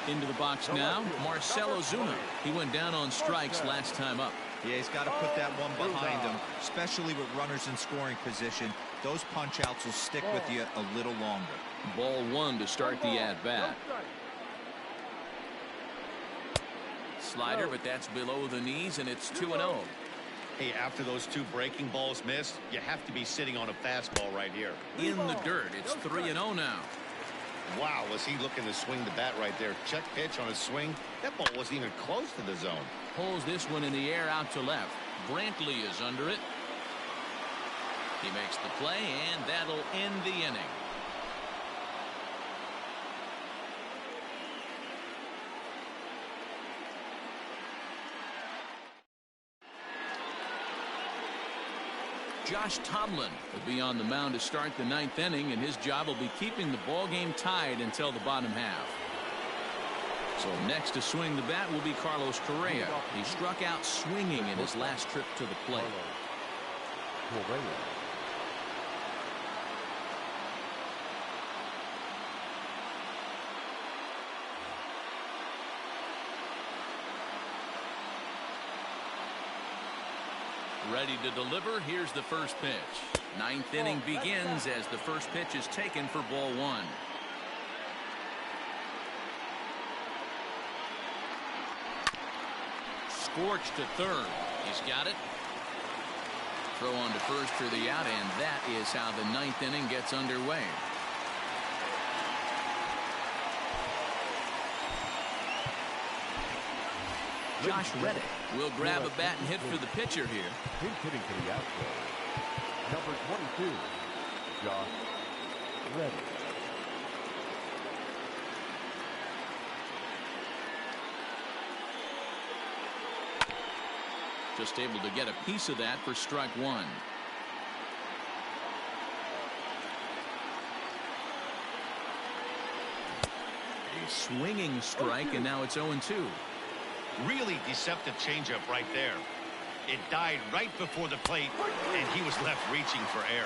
Into the box now, Marcell Ozuna. He went down on strikes last time up. Yeah, he's got to put that one behind him, especially with runners in scoring position. Those punch-outs will stick with you a little longer. Ball 1 to start the at-bat. Slider, but that's below the knees, and it's 2-0. Hey, after those two breaking balls missed, you have to be sitting on a fastball right here. In the dirt, it's 3-0 now. Wow, was he looking to swing the bat right there? Check pitch on his swing. That ball wasn't even close to the zone. Pulls this one in the air out to left. Brantley is under it. He makes the play, and that'll end the inning. Josh Tomlin will be on the mound to start the 9th inning, and his job will be keeping the ball game tied until the bottom half. So next to swing the bat will be Carlos Correa. He struck out swinging in his last trip to the plate. Ready to deliver. Here's the first pitch. 9th inning begins as the first pitch is taken for ball 1. Scorched to third. He's got it. Throw on to first for the out, and that is how the 9th inning gets underway. Josh Reddick will grab a bat and hit for the pitcher here. Pinch hitting for the outfield. Number 22, Josh Reddick. Just able to get a piece of that for strike 1. A swinging strike, and now it's 0-2. Really deceptive changeup right there. It died right before the plate, and he was left reaching for air.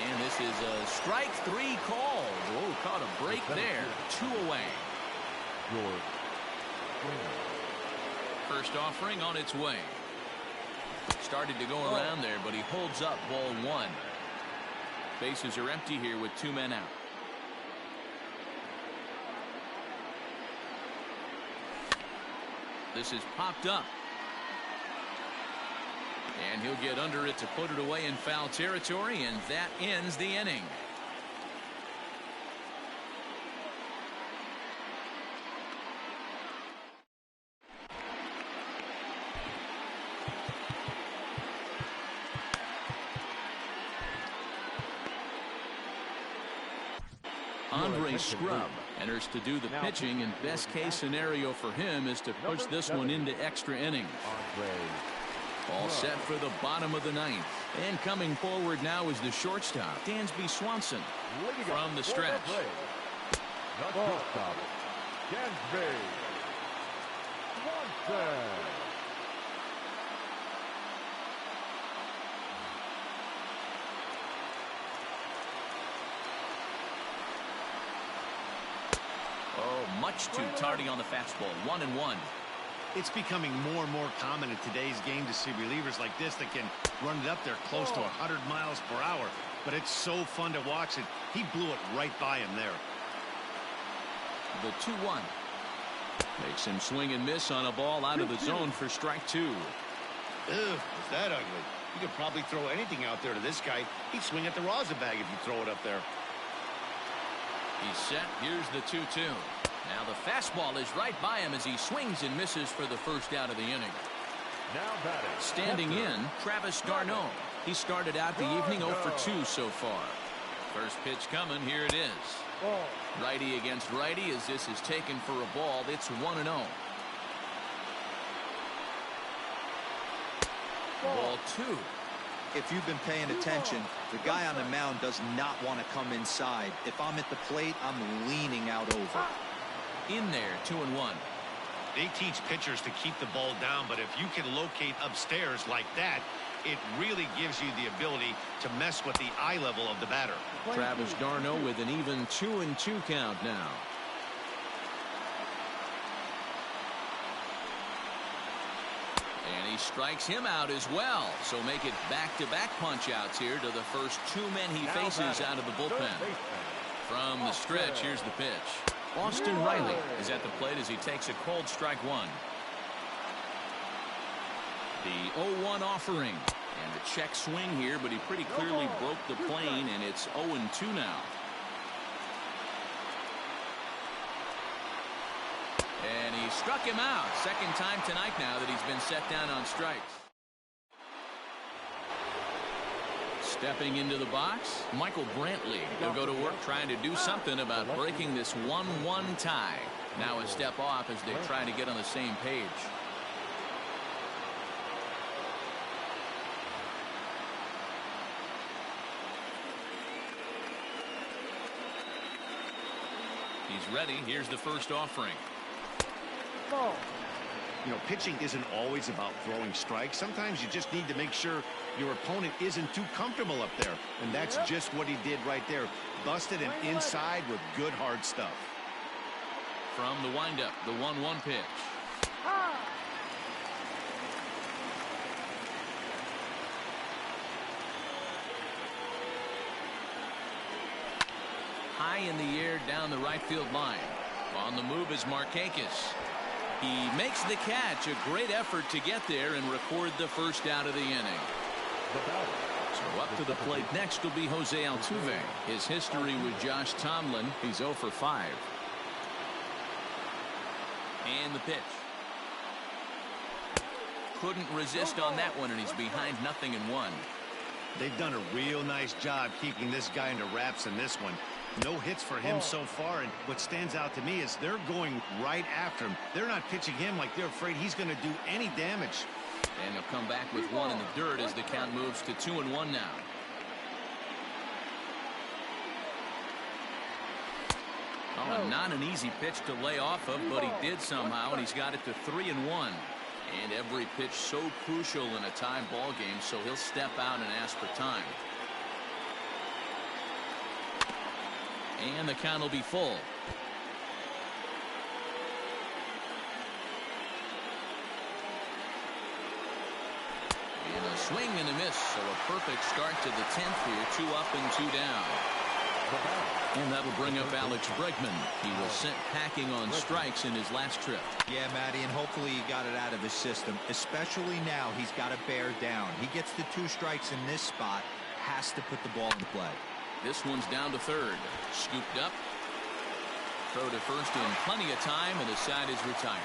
And this is a strike 3 call. Oh, caught a break there. 2 away. First offering on its way. Started to go around there, but he holds up ball 1. Bases are empty here with 2 men out. This is popped up. And he'll get under it to put it away in foul territory, and that ends the inning. Andre Scrub enters to do the pitching, and best case scenario for him is to push this one into extra innings. All set for the bottom of the 9th. And coming forward now is the shortstop, Dansby Swanson, from the stretch. Shortstop, Dansby Swanson. Oh, much too tardy on the fastball. 1-1. It's becoming more and more common in today's game to see relievers like this that can run it up there close to 100 miles per hour. But it's so fun to watch it. He blew it right by him there. The 2-1. Makes him swing and miss on a ball out of the zone for strike 2. Ugh, is that ugly? You could probably throw anything out there to this guy. He'd swing at the rosin bag if you throw it up there. He's set. Here's the 2-2. Now the fastball is right by him as he swings and misses for the first out of the inning. Now batting. Standing in, Travis d'Arnaud. He started out the evening 0 for 2 so far. First pitch coming. Here it is. Righty against righty as this is taken for a ball. It's 1-0. Ball 2. If you've been paying attention, the guy on the mound does not want to come inside. If I'm at the plate, I'm leaning out over. In there, 2-1. They teach pitchers to keep the ball down, but if you can locate upstairs like that, it really gives you the ability to mess with the eye level of the batter. Travis d'Arnaud with an even 2-2 count now. And he strikes him out as well. So make it back-to-back punch-outs here to the first 2 men he faces out of the bullpen. From the stretch, here's the pitch. Austin Riley is at the plate as he takes a cold strike 1. The 0-1 offering. And a check swing here, but he pretty clearly broke the plane, and it's 0-2 now. And he struck him out. Second time tonight now that he's been set down on strikes. Stepping into the box, Michael Brantley. He'll go to work trying to do something about breaking this 1-1 tie. Now a step off as they try to get on the same page. He's ready. Here's the first offering. You know, pitching isn't always about throwing strikes. Sometimes you just need to make sure your opponent isn't too comfortable up there. And that's just what he did right there. Busted him inside with good hard stuff. From the windup, the 1-1 pitch. High in the air down the right field line. On the move is Markakis. He makes the catch. A great effort to get there and record the first out of the inning. So up to the plate next will be Jose Altuve. His history with Josh Tomlin, he's 0 for 5. And the pitch. Couldn't resist on that one, and he's behind 0-1. They've done a real nice job keeping this guy under wraps in this one. No hits for him so far, and what stands out to me is they're going right after him. They're not pitching him like they're afraid he's going to do any damage. And he'll come back with one in the dirt as the count moves to 2-1 now. Oh, not an easy pitch to lay off of, but he did somehow, and he's got it to 3-1. And every pitch so crucial in a tie ball game, so he'll step out and ask for time. And the count will be full. And a swing and a miss, so a perfect start to the 10th here. 2 up and 2 down. And that'll bring up Alex Bregman. He was sent packing on strikes in his last trip. Yeah, Matty, and hopefully he got it out of his system. Especially now, he's got to bear down. He gets the 2 strikes in this spot, has to put the ball in play. This one's down to third. Scooped up. Throw to first in plenty of time, and the side is retired.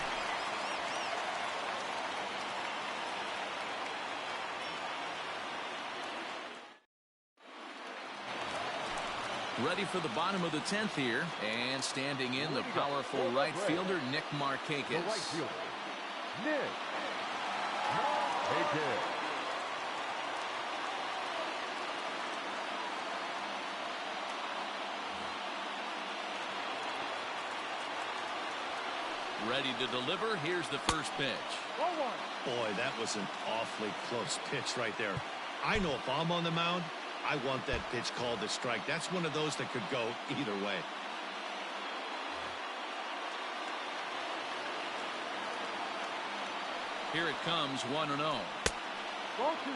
Ready for the bottom of the 10th here, and standing in the powerful right fielder Nick Markakis. The right fielder, Nick Markakis. Ready to deliver. Here's the first pitch. Boy, that was an awfully close pitch right there. I know if I'm on the mound, I want that pitch called a strike. That's one of those that could go either way. Here it comes, 1-0. Ball 2.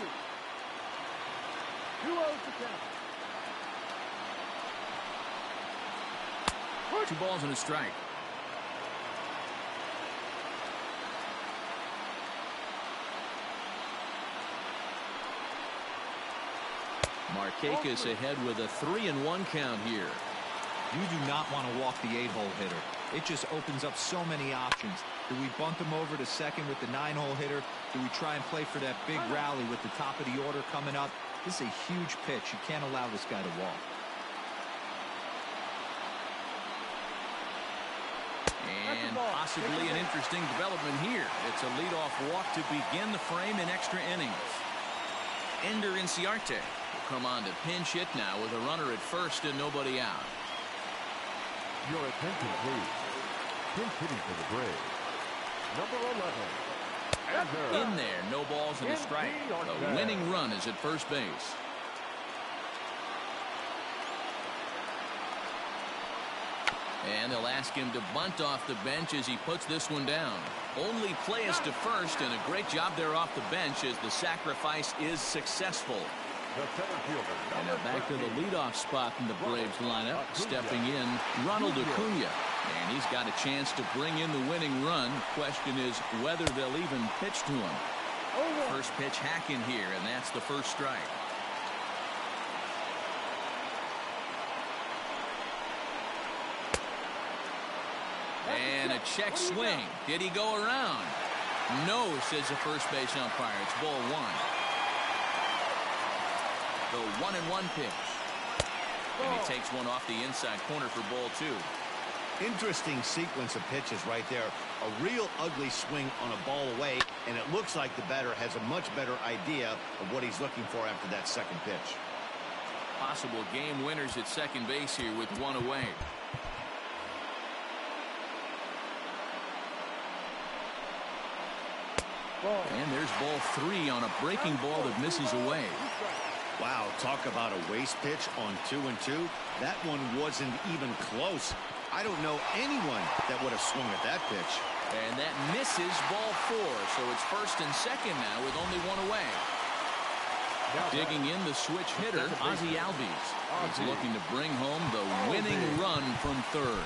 2-0 to count. 2 balls and a strike. Markakis ahead with a 3-1 count here. You do not want to walk the 8-hole hitter. It just opens up so many options. Do we bunt him over to second with the 9-hole hitter? Do we try and play for that big rally with the top of the order coming up? This is a huge pitch. You can't allow this guy to walk. And possibly an interesting development here. It's a leadoff walk to begin the frame in extra innings. Ender Inciarte will come on to pinch hit now with a runner at first and nobody out. Your attention, please. Pinch hitting for the Braves. Number 11. In there, no balls and a strike. The winning run is at first base. And they'll ask him to bunt off the bench as he puts this one down. Only play is to first, and a great job there off the bench as the sacrifice is successful. The center fielder. And now back to the leadoff spot in the Braves lineup. Stepping in, Ronald Acuna. And he's got a chance to bring in the winning run. Question is whether they'll even pitch to him. First pitch hacking here, and that's the first strike. And a check swing. Did he go around? No, says the first base umpire. It's ball one. The 1-1 pitch. And he takes one off the inside corner for ball two. Interesting sequence of pitches right there. A real ugly swing on a ball away, and it looks like the batter has a much better idea of what he's looking for after that second pitch. Possible game winners at second base here with one away. And there's ball three on a breaking ball that misses away. Wow, talk about a waste pitch on 2-2. That one wasn't even close. I don't know anyone that would have swung at that pitch. And that misses ball four, so it's first and second now with only one away. Digging in the switch hitter, Ozzie Albies. He's looking to bring home the winning run from third.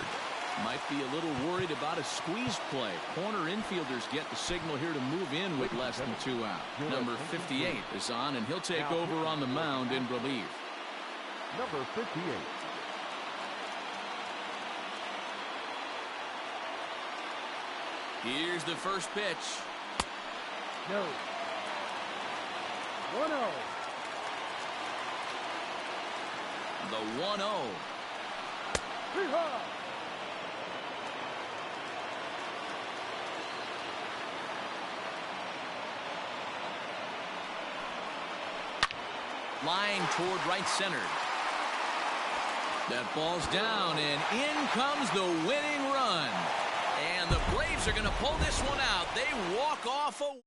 Might be a little worried about a squeeze play. Corner infielders get the signal here to move in with less than 2 out. Number 58 is on, and he'll take over on the mound in relief. Number 58. Here's the first pitch. No. 1-0. The 1-0. Yeehaw! Line toward right center. That ball's down, and in comes the winning run. And the Braves are going to pull this one out. They walk off a...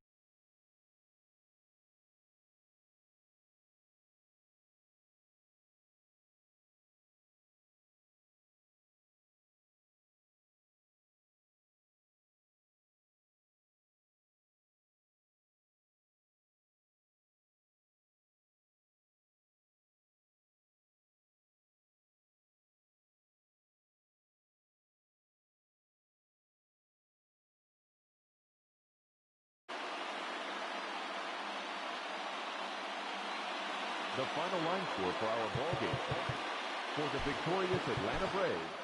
The final line score for our ball game. For the victorious Atlanta Braves,